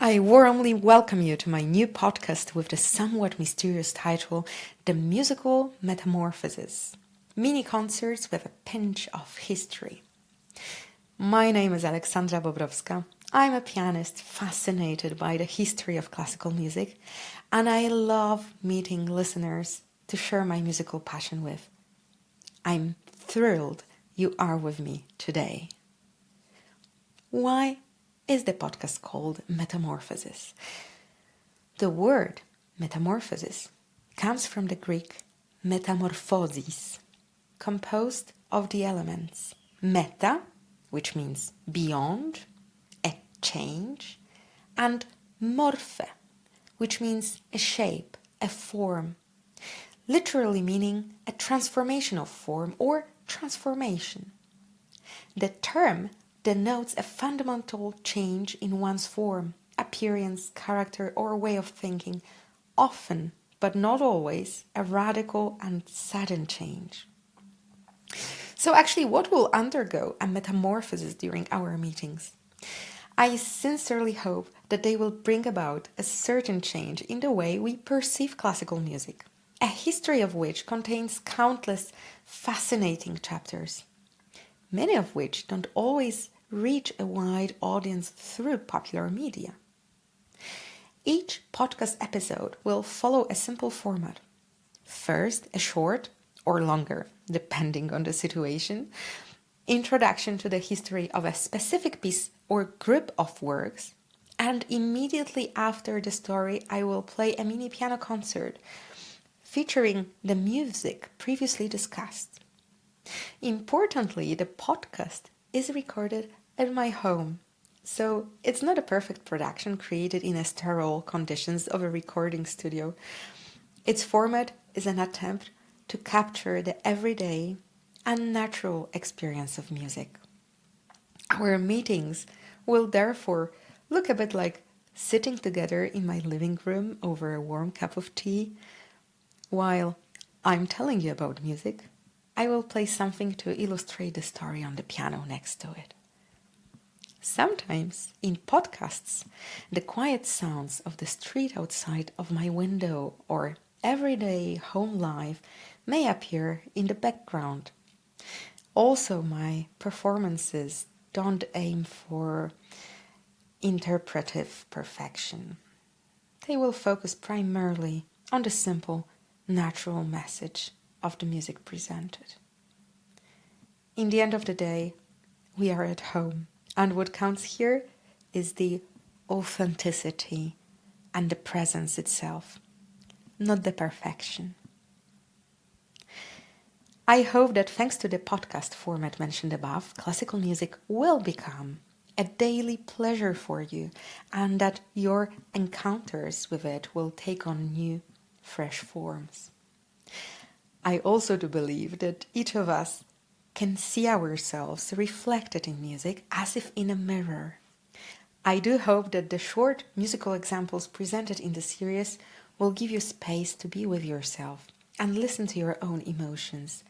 I warmly welcome you to my new podcast with the somewhat mysterious title, The Musical Metamorphoses, mini concerts with a pinch of history. My name is Aleksandra Bobrowska. I'm a pianist fascinated by the history of classical music, and I love meeting listeners to share my musical passion with. I'm thrilled you are with me today. Why is the podcast called Metamorphoses? The word metamorphosis comes from the Greek metamorphosis, composed of the elements meta, which means beyond, a change, and morphe, which means a shape, a form, literally meaning a transformation of form or transformation. The term denotes a fundamental change in one's form, appearance, character, or way of thinking, often, but not always, a radical and sudden change. So actually, what will undergo a metamorphosis during our meetings? I sincerely hope that they will bring about a certain change in the way we perceive classical music, a history of which contains countless fascinating chapters, many of which don't always reach a wide audience through popular media. Each podcast episode will follow a simple format. First, a short or longer, depending on the situation, introduction to the history of a specific piece or group of works, and immediately after the story, I will play a mini piano concert featuring the music previously discussed. Importantly, the podcast is recorded at my home, so it's not a perfect production created in a sterile conditions of a recording studio. Its format is an attempt to capture the everyday and natural experience of music. Our meetings will therefore look a bit like sitting together in my living room over a warm cup of tea. While I'm telling you about music, I will play something to illustrate the story on the piano next to it. Sometimes, in podcasts, the quiet sounds of the street outside of my window or everyday home life may appear in the background. Also, my performances don't aim for interpretive perfection. They will focus primarily on the simple, natural message of the music presented. In the end of the day, we are at home, and what counts here is the authenticity and the presence itself, not the perfection. I hope that thanks to the podcast format mentioned above, classical music will become a daily pleasure for you, and that your encounters with it will take on new, fresh forms. I also do believe that each of us can see ourselves reflected in music as if in a mirror. I do hope that the short musical examples presented in the series will give you space to be with yourself and listen to your own emotions,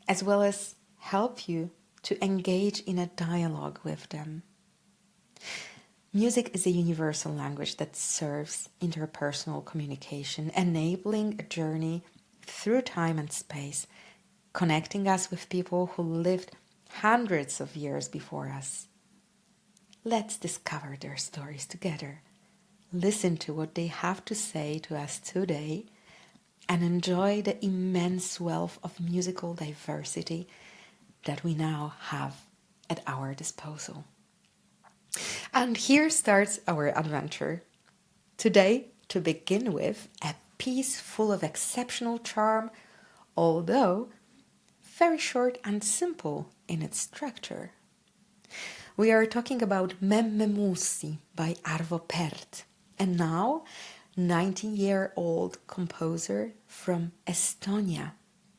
as well as help you to engage in a dialogue with them. Music is a universal language that serves interpersonal communication, enabling a journey through time and space, connecting us with people who lived hundreds of years before us. Let's discover their stories together, listen to what they have to say to us today, and enjoy the immense wealth of musical diversity that we now have at our disposal. And here starts our adventure. Today, to begin with, a piece full of exceptional charm, although very short and simple in its structure. We are talking about Memmemussi by Arvo Pärt, a now 90-year-old composer from Estonia,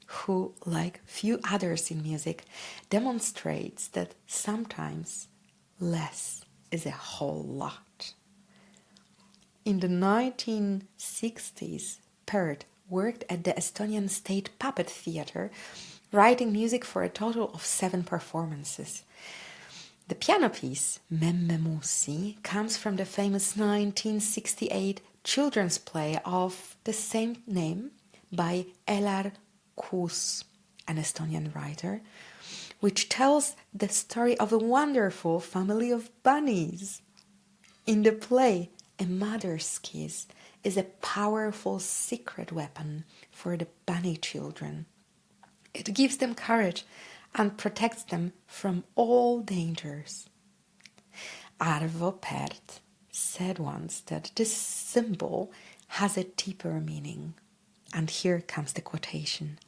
who, like few others in music, demonstrates that sometimes less is a whole lot. In the 1960s, Pärt worked at the Estonian State Puppet Theatre, writing music for a total of 7 performances. The piano piece, Memmemusi, comes from the famous 1968 children's play of the same name by Elar Kus, an Estonian writer, which tells the story of a wonderful family of bunnies. In the play, a mother's kiss is a powerful secret weapon for the bunny children. It gives them courage and protects them from all dangers. Arvo Pärt said once that this symbol has a deeper meaning. And here comes the quotation.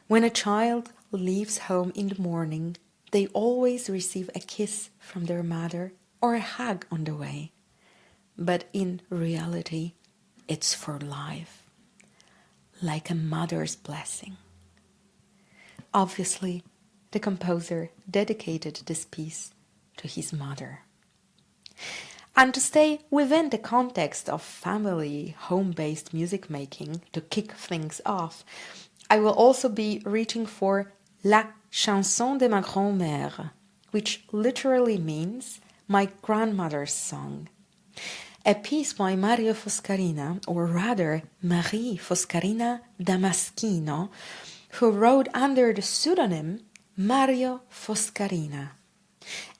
When a child leaves home in the morning, they always receive a kiss from their mother or a hug on the way. But in reality, it's for life, like a mother's blessing. Obviously, the composer dedicated this piece to his mother. And to stay within the context of family, home-based music making to kick things off, I will also be reaching for La chanson de ma grand-mère, which literally means my grandmother's song. A piece by Mario Foscarina, or rather Marie Foscarina Damaschino, who wrote under the pseudonym Mario Foscarina,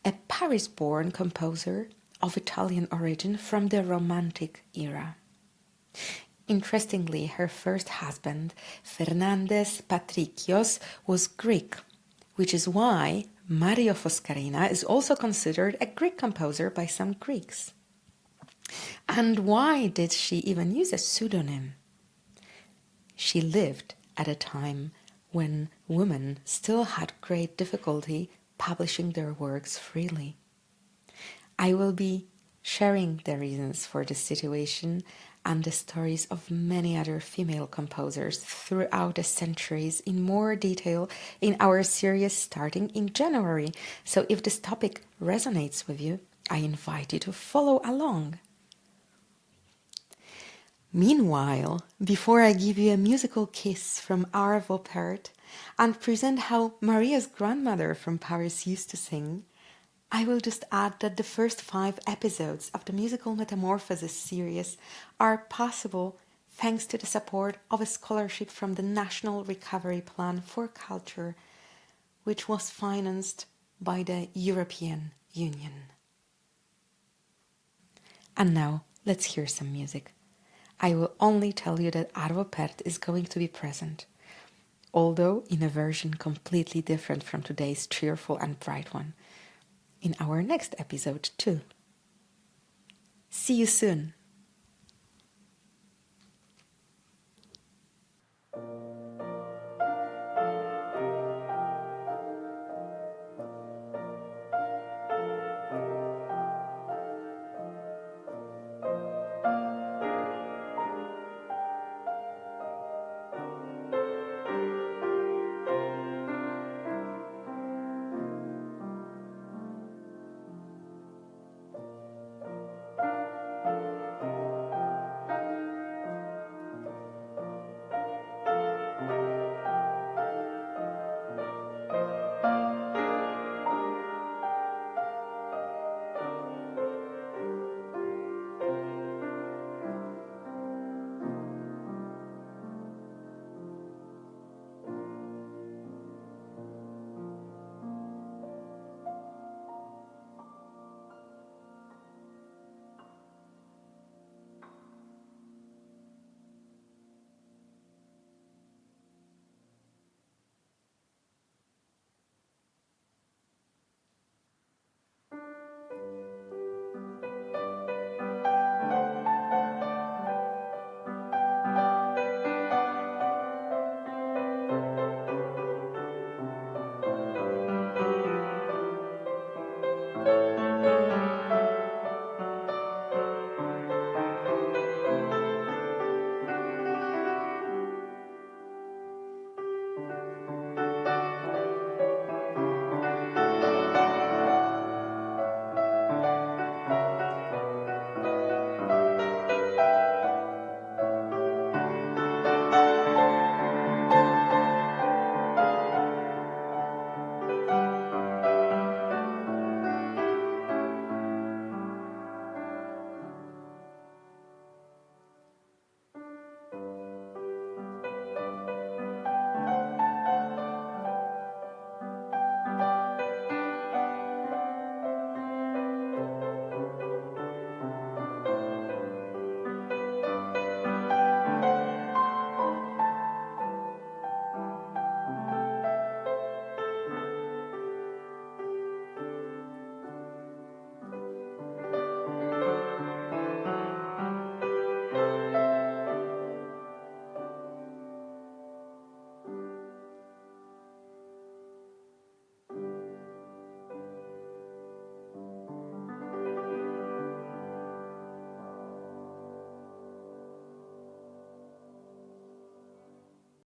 a Paris-born composer of Italian origin from the Romantic era. Interestingly, her first husband, Fernandez Patricios, was Greek, which is why Mario Foscarina is also considered a Greek composer by some Greeks. And why did she even use a pseudonym? She lived at a time when women still had great difficulty publishing their works freely. I will be sharing the reasons for this situation and the stories of many other female composers throughout the centuries in more detail in our series starting in January. So if this topic resonates with you, I invite you to follow along. Meanwhile, before I give you a musical kiss from Arvo Pärt and present how Maria's grandmother from Paris used to sing, I will just add that the first 5 episodes of the Musical Metamorphoses series are possible thanks to the support of a scholarship from the National Recovery Plan for Culture, which was financed by the European Union. And now, let's hear some music. I will only tell you that Arvo Pärt is going to be present, although in a version completely different from today's cheerful and bright one, in our next episode too. See you soon!